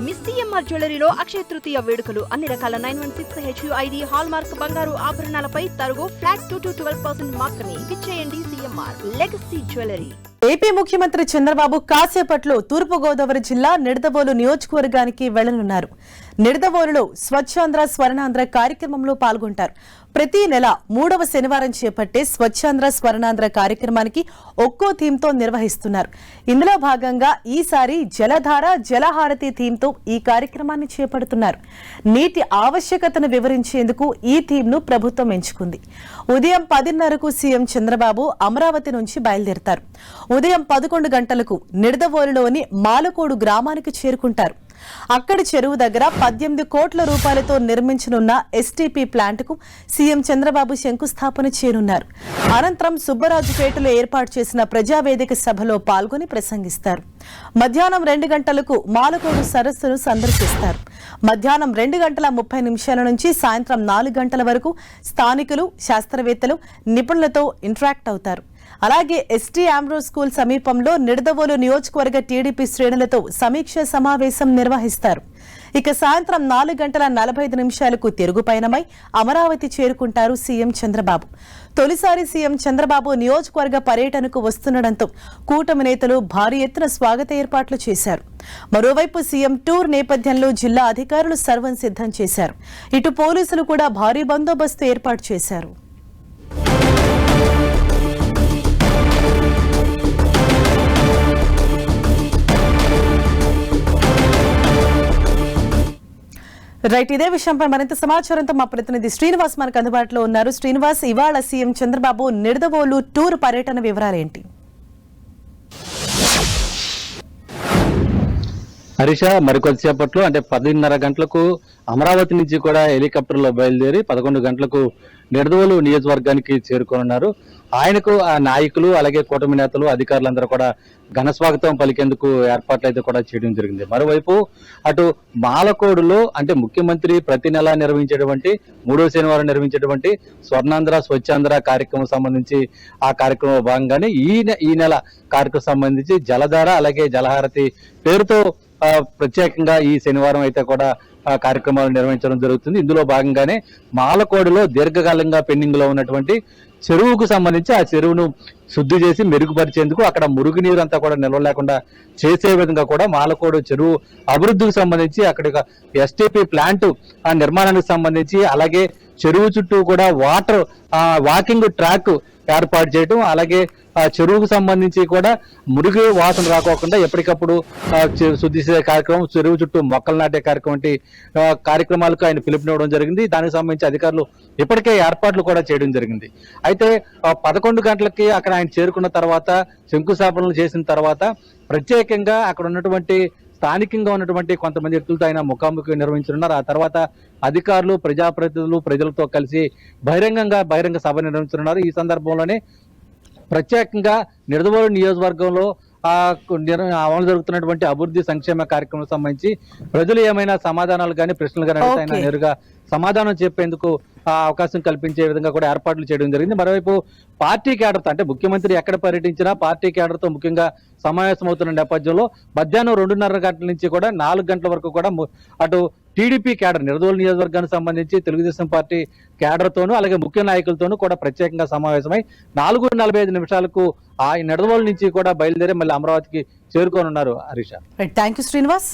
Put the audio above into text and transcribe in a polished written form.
Miss CMR జ్యువెలరీలో Akshaya Tritiya వేడుకలు అన్ని రకాల 916 HUID హాల్ మార్క్ బంగారు ఆభరణాలపై తరుగు ఫ్లాట్ 2-12% మాత్రమే. విచ్చేయండి సిఎంఆర్ లెగసీ జ్యువెలరీ. ఏపీ ముఖ్యమంత్రి చంద్రబాబు కాసేపట్లో తూర్పుగోదావరి జిల్లా నిడదవోలు నియోజకవర్గానికి వెళ్లనున్నారు. నిడదవోలులో స్వచ్ఛాంధ్ర స్వర్ణాంధ్ర కార్యక్రమంలో పాల్గొంటారు. ప్రతి నెల 3వ శనివారం చేపట్టే స్వచ్ఛాంధ్ర స్వర్ణాంధ్ర కార్యక్రమానికి ఒక్కో థీమ్తో నిర్వహిస్తున్నారు. ఇందులో భాగంగా ఈసారి జలధార జలహారతి థీమ్తో ఈ కార్యక్రమాన్ని చేపడుతున్నారు. నీటి ఆవశ్యకతను వివరించేందుకు ఈ థీమ్ను ప్రభుత్వం ఎంచుకుంది. ఉదయం 10:30కు సీఎం చంద్రబాబు అమరావతి నుంచి బయలుదేరతారు. ఉదయం 11 గంటలకు నిడదవోలులోని మాలకోడు గ్రామానికి చేరుకుంటారు. అక్కడి చెరువు దగ్గర 18 కోట్ల రూపాయలతో నిర్మించనున్న ఎస్టీపీ ప్లాంట్కు సీఎం చంద్రబాబు శంకుస్థాపన చేయనున్నారు. అనంతరం సుబ్బరాజుపేటలో ఏర్పాటు చేసిన ప్రజావేదిక సభలో పాల్గొని ప్రసంగిస్తారు. మధ్యాహ్నం 2 గంటలకు మాలకోడు సరస్సును సందర్శిస్తారు. మధ్యాహ్నం 2:30 నుంచి సాయంత్రం 4 గంటల వరకు స్థానికులు, శాస్త్రవేత్తలు, నిపుణులతో ఇంటరాక్ట్ అవుతారు. అలాగే ఎస్టీ ఆంబ్రో స్కూల్ సమీపంలో నిడదవోలు నియోజకవర్గ టీడీపీ శ్రేణులతో సమీక్ష సమావేశం నిర్వహిస్తారు. ఇక సాయంత్రం 4:45 తిరుగుపయనమై అమరావతి చేరుకుంటారు సీఎం చంద్రబాబు. తొలిసారి సీఎం చంద్రబాబు నియోజకవర్గ పర్యటనకు వస్తుండటంతో కూటమి నేతలు భారీ ఎత్తున స్వాగత ఏర్పాట్లు చేశారు. మరోవైపు సీఎం టూర్ నేపథ్యంలో జిల్లా అధికారులు సర్వం సిద్ధం చేశారు. ఇటు పోలీసులు కూడా భారీ బందోబస్తు ఏర్పాటు చేశారు. రైట్, ఇదే విషయంపై మరింత సమాచారంతో మా ప్రతినిధి శ్రీనివాస్ మనకు అందుబాటులో ఉన్నారు. శ్రీనివాస్, ఇవాళ సీఎం చంద్రబాబు నిడదవోలు టూర్ పర్యటన వివరాలు ఏంటి? హరీష, మరికొద్దిసేపట్లో అంటే 10:30 గంటలకు అమరావతి నుంచి కూడా హెలికాప్టర్లో బయలుదేరి 11 గంటలకు నిడదవోలు నియోజకవర్గానికి చేరుకోనున్నారు. ఆయనకు ఆ నాయకులు, అలాగే కూటమి నేతలు, అధికారులందరూ కూడా ఘన స్వాగతం పలికేందుకు ఏర్పాట్లు అయితే కూడా చేయడం జరిగింది. మరోవైపు అటు మాలకోడులో అంటే ముఖ్యమంత్రి ప్రతి నెల నిర్వహించేటువంటి 3వ శనివారం నిర్వహించేటువంటి స్వర్ణాంధ్ర స్వచ్ఛాంధ్ర కార్యక్రమం సంబంధించి ఆ కార్యక్రమం భాగంగానే ఈ నెల కార్యక్రమం సంబంధించి జలధార అలాగే జలహారతి పేరుతో ప్రత్యేకంగా ఈ శనివారం అయితే కూడా కార్యక్రమాలు నిర్వహించడం జరుగుతుంది. ఇందులో భాగంగానే మాలకోడులో దీర్ఘకాలంగా పెండింగ్ లో ఉన్నటువంటి చెరువుకు సంబంధించి ఆ చెరువును శుద్ధి చేసి మెరుగుపరిచేందుకు అక్కడ మురుగునీరు అంతా కూడా నిల్వ లేకుండా చేసే విధంగా కూడా మాలకోడు చెరువు అభివృద్ధికి సంబంధించి అక్కడ ఎస్టీపీ ప్లాంట్ ఆ నిర్మాణానికి సంబంధించి అలాగే చెరువు చుట్టూ కూడా వాకింగ్ ట్రాక్ ఏర్పాటు చేయడం, అలాగే ఆ చెరువుకు సంబంధించి కూడా మురుగు వాసన రాకోకుండా ఎప్పటికప్పుడు శుద్ధి చేసే కార్యక్రమం, చెరువు చుట్టూ మొక్కలు నాటే కార్యక్రమాలకు ఆయన పిలుపునివ్వడం జరిగింది. దానికి సంబంధించి అధికారులు ఇప్పటికే ఏర్పాట్లు కూడా చేయడం జరిగింది. అయితే 11 గంటలకి అక్కడ ఆయన చేరుకున్న తర్వాత శంకుస్థాపనలు చేసిన తర్వాత ప్రత్యేకంగా అక్కడ ఉన్నటువంటి స్థానికంగా ఉన్నటువంటి కొంతమంది వ్యక్తులతో ఆయన ముఖాముఖి నిర్వహించనున్నారు. ఆ తర్వాత అధికారులు, ప్రజాప్రతినిధులు, ప్రజలతో కలిసి బహిరంగ సభ నిర్వహించనున్నారు. ఈ సందర్భంలోనే ప్రత్యేకంగా నిడదవోలు నియోజకవర్గంలో అమలు జరుగుతున్నటువంటి అభివృద్ధి సంక్షేమ కార్యక్రమం సంబంధించి ప్రజలు ఏమైనా సమాధానాలు కానీ ప్రశ్నలు కానీ అడిగితే ఆయన నేరుగా సమాధానం చెప్పేందుకు అవకాశం కల్పించే విధంగా కూడా ఏర్పాట్లు చేయడం జరిగింది. మరోవైపు పార్టీ కేడర్తో అంటే ముఖ్యమంత్రి ఎక్కడ పర్యటించినా పార్టీ కేడర్తో ముఖ్యంగా సమావేశం అవుతున్న నేపథ్యంలో మధ్యాహ్నం 2:30 గంటల నుంచి కూడా 4 గంటల వరకు కూడా అటు టీడీపీ కేడర్ నిడదవోలు నియోజకవర్గానికి సంబంధించి తెలుగుదేశం పార్టీ కేడర్తోనూ అలాగే ముఖ్య నాయకులతోనూ కూడా ప్రత్యేకంగా సమావేశమై 4:45 ఆ నిడదవోలు నుంచి కూడా బయలుదేరి మళ్ళీ అమరావతికి చేరుకోనున్నారు. Harish, thank you Srinivas.